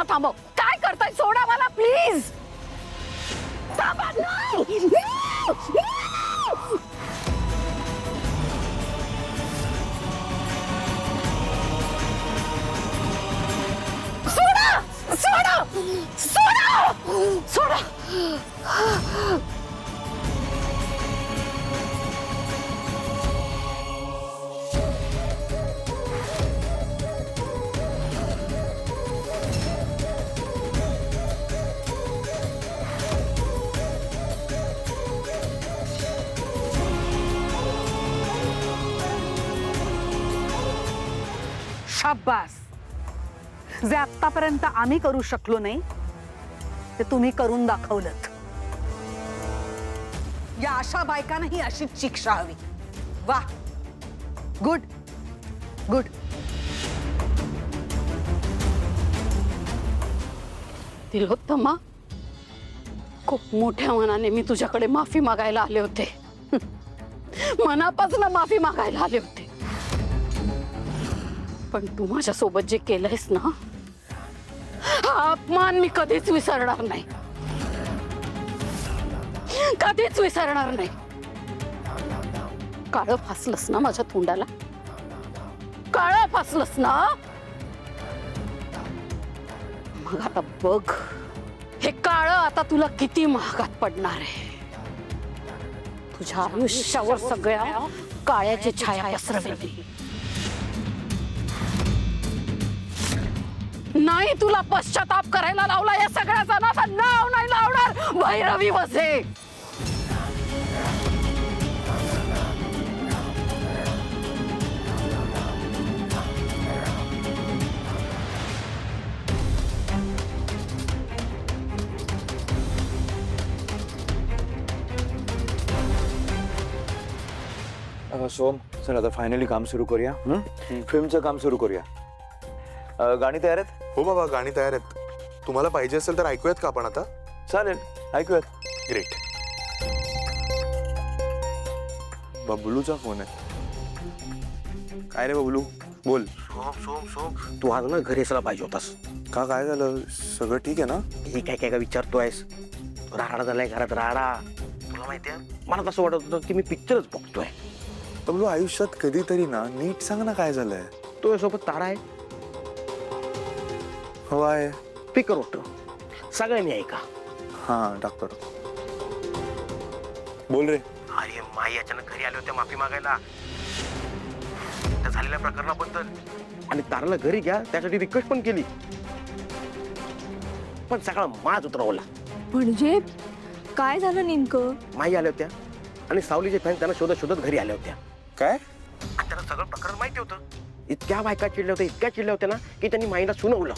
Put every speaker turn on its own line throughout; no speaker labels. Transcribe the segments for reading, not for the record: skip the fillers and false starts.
थांबव. काय करताय? सोडा मला प्लीज. थांबा. नाही. सोडा सोडा सोडा सोडा. शाबास. जे आतापर्यंत आम्ही करू शकलो नाही ते तुम्ही करून दाखवलंत. या अशा बायकांनाही अशीच शिक्षा हवी. वा, गुड गुड. तिलोत्तमा, खूप मोठ्या मनाने मी तुझ्याकडे माफी मागायला आले होते. मनापासून माफी मागायला आले होते. पण तू माझ्या सोबत जे केलंयस ना, हा अपमान मी कधीच विसरणार नाही. कधीच विसरणार नाही. काळं फासलंस ना माझ्या तोंडाला, काळं फासलंस ना. मग आता बघ, हे काळं आता तुला किती महागात पडणार आहे. तुझ्या आयुष्यावर सगळ्या काळ्याची छाया पसरवली. नाही तुला पश्चाताप करायला लावला या सगळ्या जणांचं नाव नाही लावणार भैरवी वसे.
सोम, चल आता फायनली काम सुरू करूया. फिल्मचं काम सुरू करूया. गाणी तयार आहेत?
हो बाबा, गाणी तयार आहेत. तुम्हाला पाहिजे असेल तर ऐकूयात का आपण आता?
चालेल, ऐकूयात.
ग्रेट. बबलूचा फोन आहे. काय रे बबलू, बोल.
सोम तू आज ना घरी यायला पाहिजे होतास.
का, काय झालं? सगळं ठीक आहे ना?
हे काय काय विचारतोयस? राडा झालाय घरात, राडा. तुला माहितीये, मला कसं वाटत होतं की मी पिक्चरच बघतोय.
बबलू, आयुष्यात कधीतरी ना नीट सांग ना काय झालंय.
तो सोबत तारा आहे.
हो आहे.
स्पीकर होतो, सगळ्यांनी ऐका.
हा, डॉक्टर बोल रे.
अरे माई अचानक घरी आले होते माफी मागायला त्या झालेल्या प्रकरणाबद्दल, आणि ताराला घरी घ्या त्यासाठी रिक्वेस्ट पण केली, पण सगळा माज उतरवला.
म्हणजे काय झालं नेमकं?
माई आल्या होत्या आणि सावलीचे फॅन त्यांना शोधत शोधत घरी आल्या होत्या.
काय?
आणि त्यांना सगळं प्रकरण माहिती होतं. इतक्या बायका चिडल्या होत्या, इतक्या चिडल्या होत्या ना की त्यांनी माईला सुनावलं.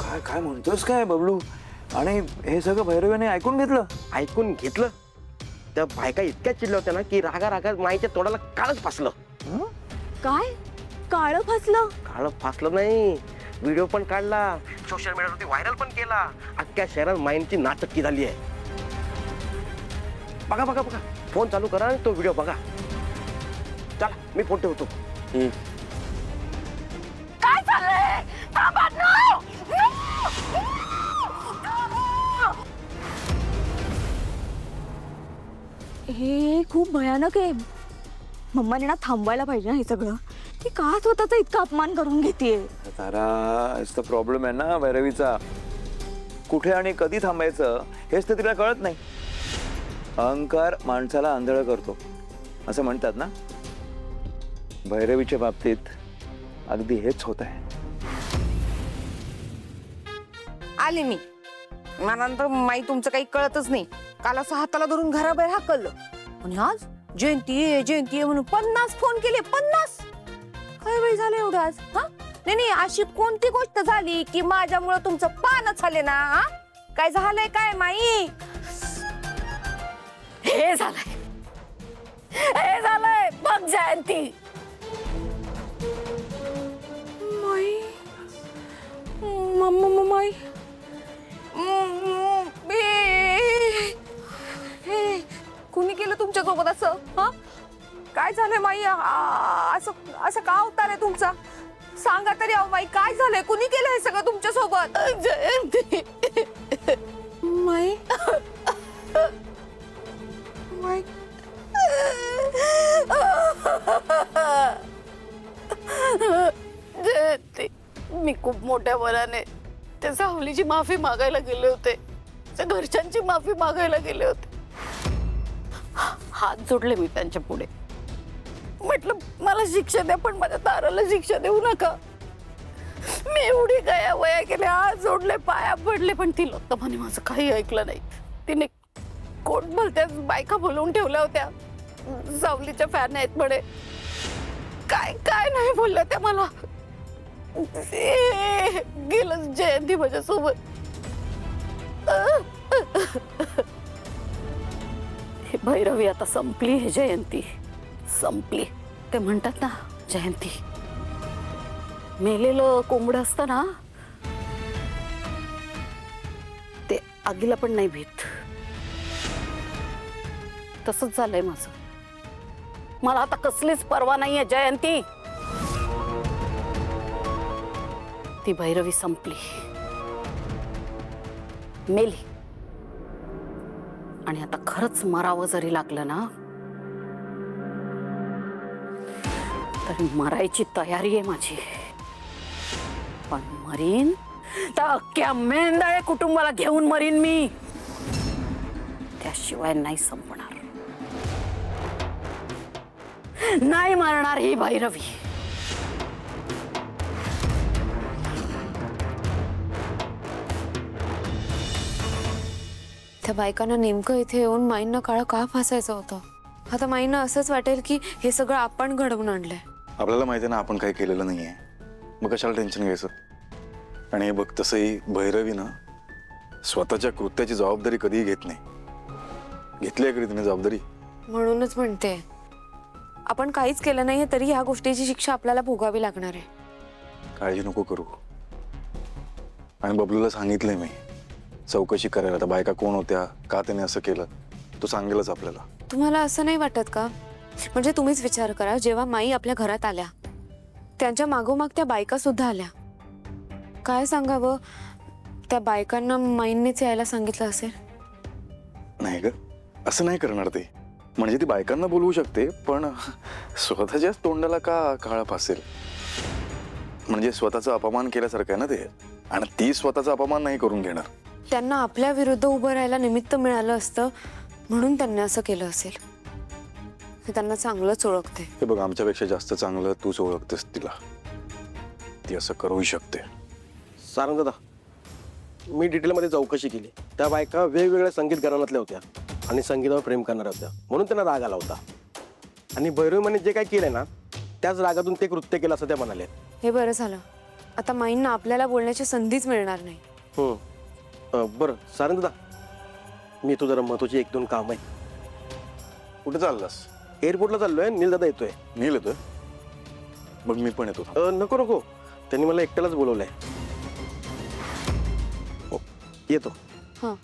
काय काय म्हणतोस काय बबलू? आणि हे सगळं भैरवीने ऐकून घेतलं?
ऐकून घेतलं. त्या बायका इतक्या चिडल्या होत्या ना की रागा रागा माईच्या तोंडाला काळच फासलं.
काय काळं फसलं?
काळ फासलं नाही, व्हिडिओ पण काढला, सोशल मीडियावरती व्हायरल पण केला. अख्ख्या शहरात माईंची नाचक्की झाली आहे. बघा बघा बघा, फोन चालू करा आणि तो व्हिडिओ बघा. चला मी फोन ठेवतो.
काय चाललंय? थांबा. No!
हे खूप भयानक आहे. मम्माने ना थांबवायला पाहिजे ना हे सगळं. ती का स्वतःचा इतका अपमान करून घेतेय?
तारा, इट्स द प्रॉब्लेम आहे ना भैरवीचा. कुठे आणि कधी थांबायचं हेच तर तिला कळत नाही. अहंकार माणसाला आंधळ करतो असं म्हणतात ना. भैरवीच्या बाबतीत अगदी हेच होत आहे.
आले मी. मला तर माई तुमचं काही कळतच नाही. काल असं हाताला धरून घराबाहेर हाकललं आणि आज जयंती आहे म्हणून 50 फोन केले. 50 काय वेळ झालं एवढं आज? हा, नाही अशी कोणती गोष्ट झाली की माझ्यामुळे तुमचं पानच झाले ना? हा, काय झालंय काय माई?
हे झालंय, हे झालंय बघ जयंती.
माई माई कुणी केलं तुमच्या सोबत असं? हा, काय झालंय माई? असं असं का अवतार आहे तुमचा? सांगा तरी अहो बाई, काय झालंय? कुणी केलं हे सगळं तुमच्या सोबत?
जयंती
माई माई
जयंती, मी खूप मोठ्या मनाने त्या सावलीची माफी मागायला गेले होते, त्या घरच्यांची माफी मागायला गेले होते. हात जोडले मी त्यांच्या पुढे, म्हटलं मला शिक्षा द्या पण माझ्या ताराला शिक्षा देऊ नका. मी एवढी गया वया केले, हात जोडले, पाया पडले, पण ती लोक म्हणे माझं काही ऐकलं नाही. तिने कोण भलत्या बायका बोलवून ठेवल्या होत्या, सावलीच्या फॅन आहेत म्हणे, काय काय नाही बोलल्या त्या मला. गेलं जयंती माझ्यासोबत. हे भैरवी आता संपली, हे जयंती संपली. ते म्हणतात ना जयंती, मेलेलं कोंबडं असतं ना ते आगीला पण नाही भीत. तसंच झालंय माझं. मला आता कसलीच परवा नाहीये जयंती. ती भैरवी संपली, मेली. आणि आता खरंच मरावं जरी लागलं ना तरी मरायची तयारी आहे माझी. पण मरीन तर अख्ख्या मेंढाळे कुटुंबाला घेऊन मरीन मी, त्याशिवाय नाही संपणार. नाही मरणार ही भैरवी.
त्या बायकांना नेमकं इथे येऊन माईंना काळा का फासायचं होतं? आता माईंना असंच वाटेल की हे सगळं आपण घडवून आणलंय.
आपल्याला माहिती ना आपण काही केलेलं नाहीये, मग कशाला टेन्शन घ्यायचं. आणि हे बघ, तसंही भैरवी ना स्वतःच्या कृत्याची जबाबदारी कधीही घेत नाही. घेतली आहे कधी तिने जबाबदारी?
म्हणूनच म्हणते, आपण काहीच केलं नाहीये तरी ह्या गोष्टीची शिक्षा आपल्याला भोगावी लागणार आहे.
काळजी नको करू. आणि बबलूला सांगितलंय मी चौकशी करायला. त्या बायका कोण होत्या, का त्याने असं केलं, तो सांगेलच आपल्याला.
तुम्हाला असं नाही वाटत का? म्हणजे तुम्हीच विचार करा, जेव्हा माई आपल्या घरात आल्या त्यांच्या मागोमाग त्या बायका सुद्धा आल्या. काय सांगावं, त्या बायकांना माईंनीच यायला सांगितलं असेल.
नाही ग, असं नाही करणार ते. म्हणजे ती बायकांना बोलवू शकते, पण स्वतःच्याच तोंडाला का काळा फासेल? म्हणजे स्वतःचा अपमान केल्यासारखं आहे ना ते. आणि ती स्वतःचा अपमान नाही करून घेणार.
त्यांना आपल्या विरुद्ध उभं राहायला निमित्त मिळालं असतं म्हणून त्यांनी असं केलं असेल. हे त्यांना चांगलंच ओळखते.
हे बघ, आमच्यापेक्षा जास्त चांगलं तूच ओळखतेस तिला. ती असं करूही शकते.
सारंग दादा, मी डिटेलमध्ये चौकशी केली. त्या बायका वेगवेगळ्या संगीत घराण्यातल्या होत्या आणि संगीतावर प्रेम करणाऱ्या होत्या, म्हणून त्यांना राग आला होता. आणि भैरवीमाने जे काय केलंय ना त्याच रागातून ते कृत्य केलं असं त्या म्हणाले.
हे बरं झालं, आता माईंना आपल्याला बोलण्याची संधीच मिळणार नाही.
बरं सारंग दादा, मी येतो, जरा महत्वाची 1-2 काम आहे.
कुठे चाललास?
एअरपोर्टला चाललोय, नील दादा येतोय.
नील येतोय? मग मी पण येतो.
नको नको, त्यांनी मला एकट्यालाच बोलवलंय. हो येतो.
हां.